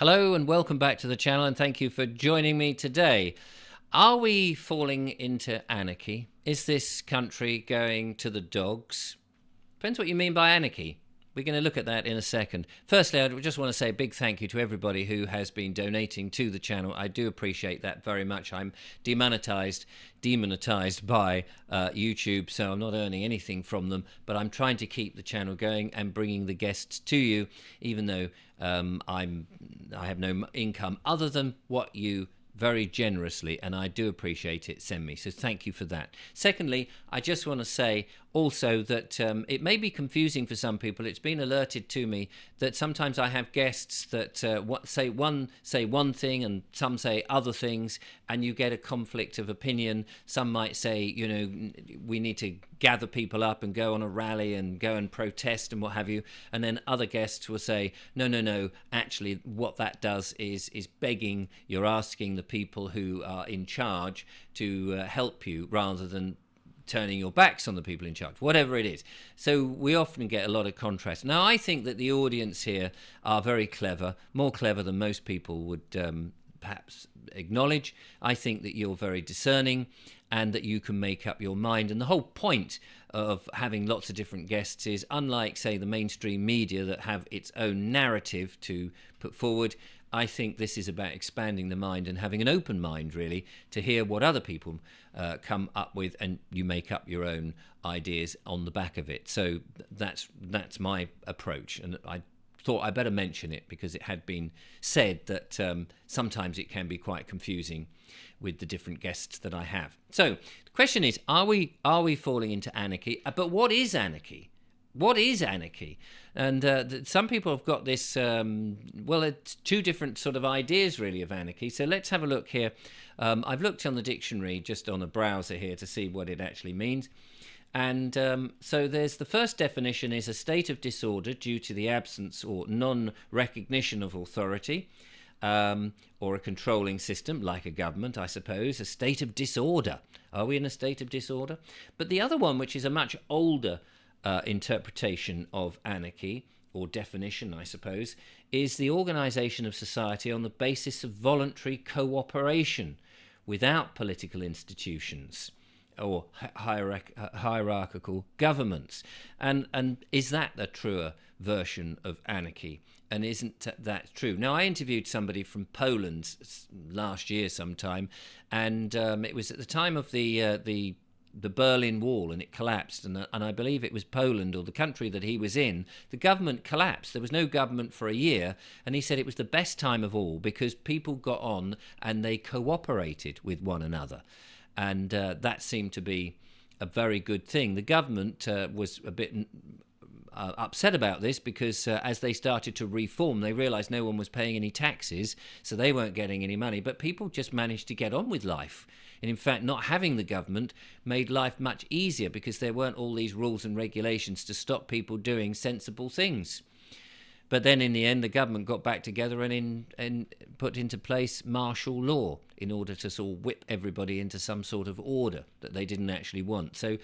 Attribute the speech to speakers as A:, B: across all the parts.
A: Hello and welcome back to the channel, and thank you for joining me today. Are we falling into anarchy? Is this country going to the dogs? Depends what you mean by anarchy. We're going to look at that in a second. Firstly, I just want to say a big thank you to everybody who has been donating to the channel. I do appreciate that very much. I'm demonetized by YouTube, so I'm not earning anything from them, but I'm trying to keep the channel going and bringing the guests to you, even though I have no income other than what you very generously, and I do appreciate it, send me. So thank you for that. Secondly, I just want to say also that it may be confusing for some people. It's been alerted to me that sometimes I have guests that say one thing and some say other things, and you get a conflict of opinion. Some might say, you know, we need to gather people up and go on a rally and go and protest and what have you, and then other guests will say, no, actually what that does is begging, you're asking the people who are in charge to help you rather than turning your backs on the people in charge, whatever it is. So we often get a lot of contrast. Now, I think that the audience here are very clever, more clever than most people would perhaps acknowledge. I think that you're very discerning and that you can make up your mind. And the whole point of having lots of different guests is, unlike, say, the mainstream media that have its own narrative to put forward, I think this is about expanding the mind and having an open mind, really, to hear what other people come up with, and you make up your own ideas on the back of it. So that's my approach, and I thought I better mention it because it had been said that sometimes it can be quite confusing with the different guests that I have. So the question is, are we falling into anarchy? But what is anarchy? What is anarchy? And some people have got this, it's two different sort of ideas, really, of anarchy. So let's have a look here. I've looked on the dictionary, just on a browser here, to see what it actually means. And so there's the first definition is a state of disorder due to the absence or non-recognition of authority, or a controlling system, like a government, I suppose, a state of disorder. Are we in a state of disorder? But the other one, which is a much older interpretation of anarchy, or definition, I suppose, is the organization of society on the basis of voluntary cooperation without political institutions or hierarchical governments. And is that a truer version of anarchy? And isn't that true? Now, I interviewed somebody from Poland last year sometime, and it was at the time of the Berlin Wall, and it collapsed, and I believe it was Poland, or the country that he was in, the government collapsed. There was no government for a year, and he said it was the best time of all because people got on and they cooperated with one another, and that seemed to be a very good thing. The government was a bit upset about this because as they started to reform, they realized no one was paying any taxes, so they weren't getting any money, but people just managed to get on with life. And in fact, not having the government made life much easier because there weren't all these rules and regulations to stop people doing sensible things. But then in the end, the government got back together and put into place martial law in order to sort of whip everybody into some sort of order that they didn't actually want. So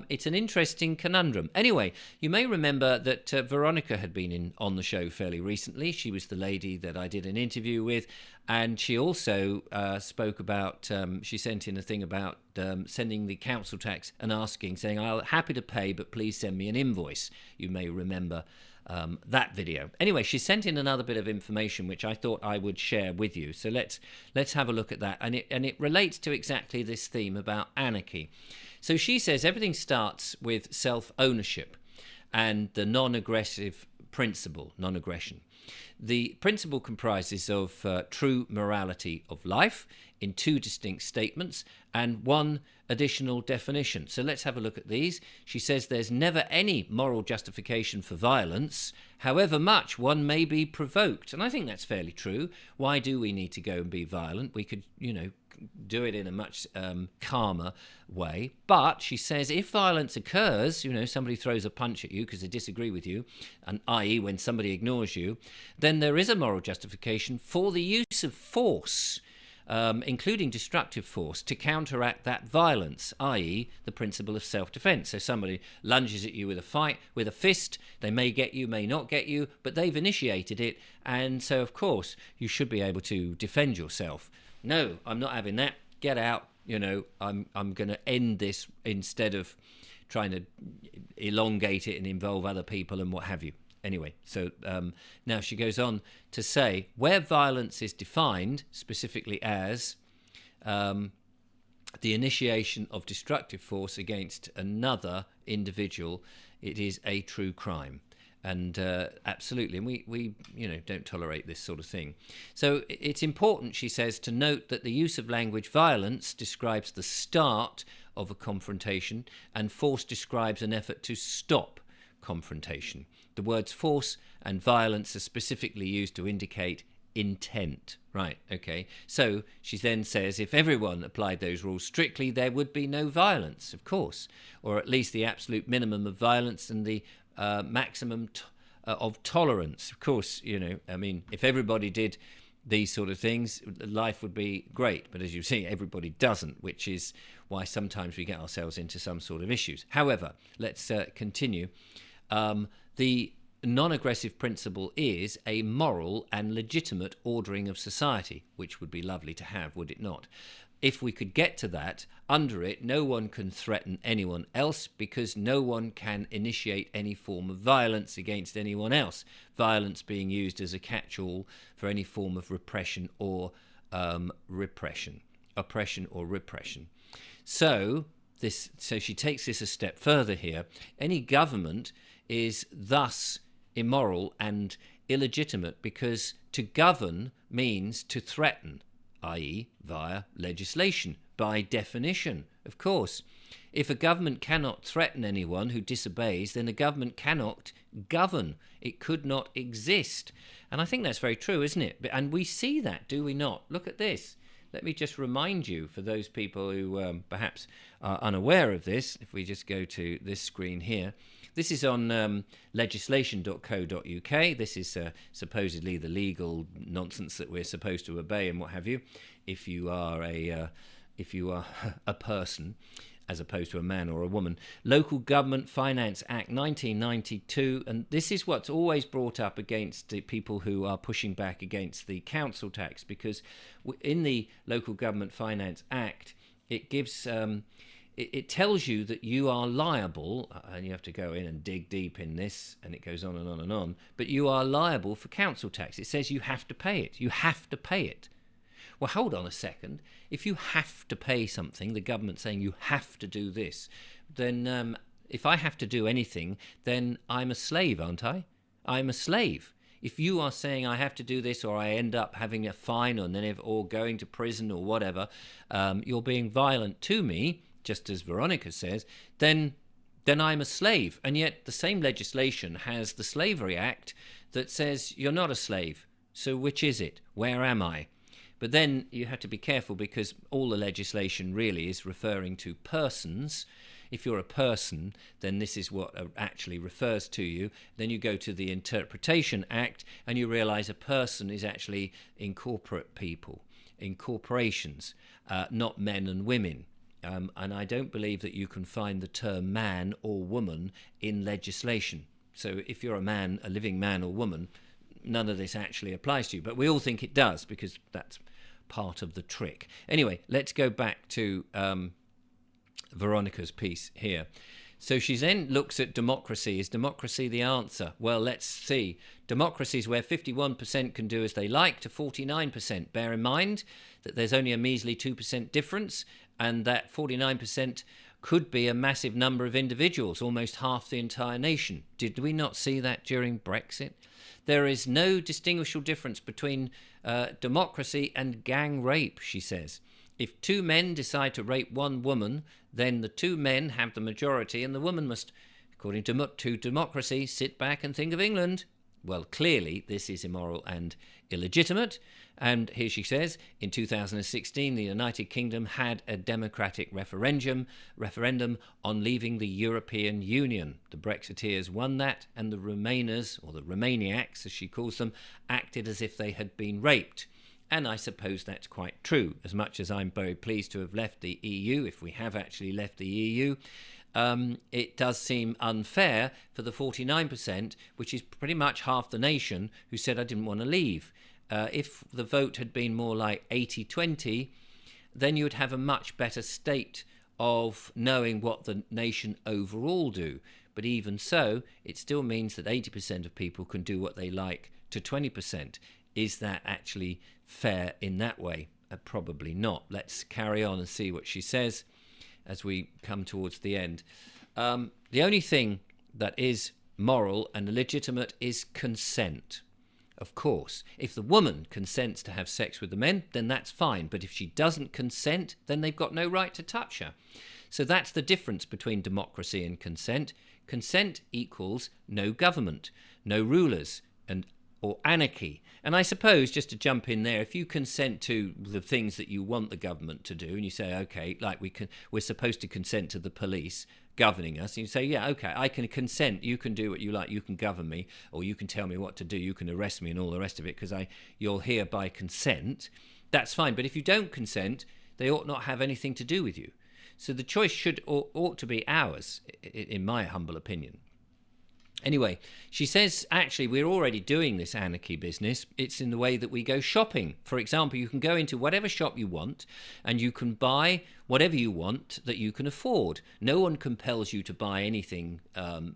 A: it's an interesting conundrum. Anyway, you may remember that Veronica had been on the show fairly recently. She was the lady that I did an interview with, and she also spoke about, she sent in a thing about sending the council tax and saying, I'm happy to pay, but please send me an invoice. You may remember that video. Anyway, she sent in another bit of information which I thought I would share with you. So let's have a look at that, and it relates to exactly this theme about anarchy. So she says everything starts with self-ownership and the non-aggressive principle, non-aggression. The principle comprises of true morality of life in two distinct statements and one additional definition. So let's have a look at these. She says there's never any moral justification for violence, however much one may be provoked. And I think that's fairly true. Why do we need to go and be violent? We could, do it in a much calmer way. But she says if violence occurs, somebody throws a punch at you because they disagree with you, and i.e. when somebody ignores you, then there is a moral justification for the use of force. including destructive force, to counteract that violence, i.e. the principle of self-defense. So somebody lunges at you with a fist, they may get you, may not get you, but they've initiated it, and so of course you should be able to defend yourself. No, I'm not having that. Get out. I'm going to end this instead of trying to elongate it and involve other people and what have you. Anyway, so now she goes on to say, where violence is defined specifically as the initiation of destructive force against another individual, it is a true crime. And absolutely, and we don't tolerate this sort of thing. So it's important, she says, to note that the use of language violence describes the start of a confrontation, and force describes an effort to stop confrontation. The words force and violence are specifically used to indicate intent. Right, okay. So she then says if everyone applied those rules strictly, there would be no violence, of course, or at least the absolute minimum of violence and the maximum of tolerance. Of course, if everybody did these sort of things, life would be great. But as you see, everybody doesn't, which is why sometimes we get ourselves into some sort of issues. However, let's continue. The non-aggressive principle is a moral and legitimate ordering of society, which would be lovely to have, would it not? If we could get to that, under it, no one can threaten anyone else because no one can initiate any form of violence against anyone else. Violence being used as a catch-all for any form of oppression or repression. So she takes this a step further here. Any government is thus immoral and illegitimate because to govern means to threaten, i.e. via legislation, by definition, of course. If a government cannot threaten anyone who disobeys, then a government cannot govern. It could not exist. And I think that's very true, isn't it? And we see that, do we not? Look at this. Let me just remind you, for those people who perhaps are unaware of this, if we just go to this screen here, this is on legislation.co.uk. This is supposedly the legal nonsense that we're supposed to obey and what have you. If you are a person, as opposed to a man or a woman. Local Government Finance Act 1992, and this is what's always brought up against the people who are pushing back against the council tax, because in the Local Government Finance Act, it gives it tells you that you are liable, and you have to go in and dig deep in this, and it goes on and on and on, but you are liable for council tax. It says you have to pay it. You have to pay it. Well, hold on a second. If you have to pay something, the government saying you have to do this, then if I have to do anything, then I'm a slave, aren't I? I'm a slave. If you are saying I have to do this, or I end up having a fine, or going to prison or whatever, you're being violent to me, just as Veronica says, then I'm a slave. And yet the same legislation has the Slavery Act that says you're not a slave. So which is it? Where am I? But then you have to be careful, because all the legislation really is referring to persons. If you're a person, then this is what actually refers to you. Then you go to the Interpretation Act and you realize a person is actually incorporate people, in corporations, not men and women. And I don't believe that you can find the term man or woman in legislation. So if you're a man, a living man or woman, none of this actually applies to you. But we all think it does, because that's part of the trick. Anyway, let's go back to Veronica's piece here. So she then looks at democracy. Is democracy the answer? Well, let's see. Democracy is where 51% can do as they like to 49%. Bear in mind that there's only a measly 2% difference, and that 49% could be a massive number of individuals, almost half the entire nation. Did we not see that during Brexit? There is no distinguishable difference between democracy and gang rape, she says. If two men decide to rape one woman, then the two men have the majority, and the woman must, according to democracy, sit back and think of England. Well, clearly this is immoral and illegitimate. And here she says, in 2016, the United Kingdom had a democratic referendum on leaving the European Union. The Brexiteers won that, and the Remainers, or the Remainiacs as she calls them, acted as if they had been raped. And I suppose that's quite true. As much as I'm very pleased to have left the EU, if we have actually left the EU, it does seem unfair for the 49%, which is pretty much half the nation, who said I didn't want to leave. If the vote had been more like 80-20, then you would have a much better state of knowing what the nation overall do. But even so, it still means that 80% of people can do what they like to 20%. Is that actually fair in that way? Probably not. Let's carry on and see what she says as we come towards the end. The only thing that is moral and legitimate is consent. Of course, if the woman consents to have sex with the men, then that's fine. But if she doesn't consent, then they've got no right to touch her. So that's the difference between democracy and consent. Consent equals no government, no rulers, or anarchy. And I suppose, just to jump in there, if you consent to the things that you want the government to do, and you say, okay, like we're supposed to consent to the police governing us, and you say, yeah, okay, I can consent, you can do what you like, you can govern me, or you can tell me what to do, you can arrest me and all the rest of it, because you're here by consent, that's fine. But if you don't consent, they ought not have anything to do with you. So the choice ought to be ours, in my humble opinion. Anyway, she says, actually, we're already doing this anarchy business. It's in the way that we go shopping. For example, you can go into whatever shop you want and you can buy whatever you want that you can afford. No one compels you to buy anything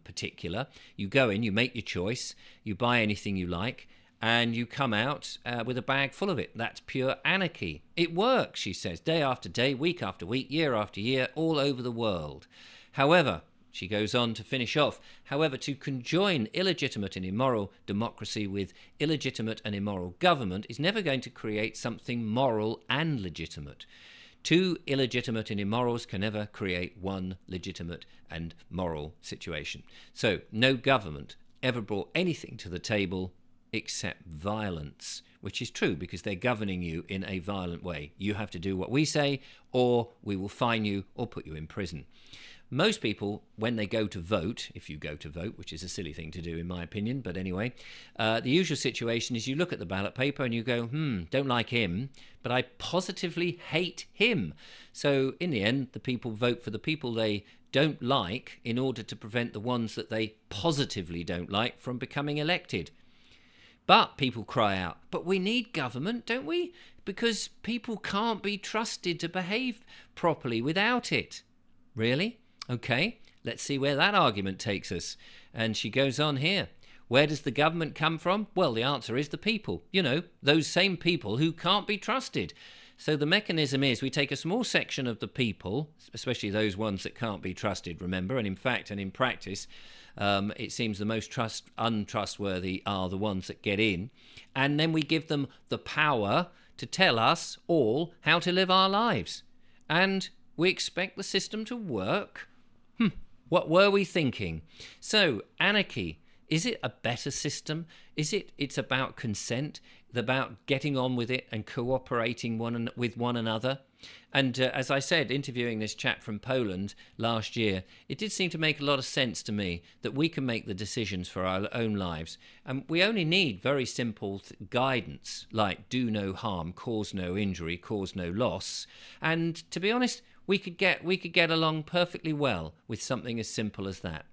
A: particular. You go in, you make your choice, you buy anything you like, and you come out with a bag full of it. That's pure anarchy. It works, she says, day after day, week after week, year after year, all over the world. However, she goes on to finish off, however, to conjoin illegitimate and immoral democracy with illegitimate and immoral government is never going to create something moral and legitimate. Two illegitimate and immorals can never create one legitimate and moral situation. So no government ever brought anything to the table except violence, which is true because they're governing you in a violent way. You have to do what we say, or we will fine you or put you in prison. Most people, when they go to vote, if you go to vote, which is a silly thing to do in my opinion, but anyway, the usual situation is you look at the ballot paper and you go, don't like him, but I positively hate him. So in the end, the people vote for the people they don't like in order to prevent the ones that they positively don't like from becoming elected. But people cry out, but we need government, don't we? Because people can't be trusted to behave properly without it. Really? Okay, let's see where that argument takes us. And she goes on here. Where does the government come from? Well, the answer is the people. You know, those same people who can't be trusted. So the mechanism is we take a small section of the people, especially those ones that can't be trusted, remember, and in fact and in practice, it seems the most untrustworthy are the ones that get in, and then we give them the power to tell us all how to live our lives. And we expect the system to work? What were we thinking? So, anarchy, is it a better system? It's about consent, about getting on with it and cooperating with one another? And as I said, interviewing this chap from Poland last year, it did seem to make a lot of sense to me that we can make the decisions for our own lives. And we only need very simple guidance, like do no harm, cause no injury, cause no loss. And to be honest, we could get along perfectly well with something as simple as that.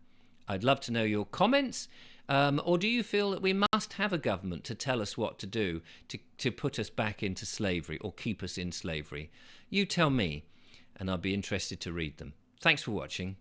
A: I'd love to know your comments. Or do you feel that we must have a government to tell us what to do, to put us back into slavery or keep us in slavery? You tell me, and I'll be interested to read them. Thanks for watching.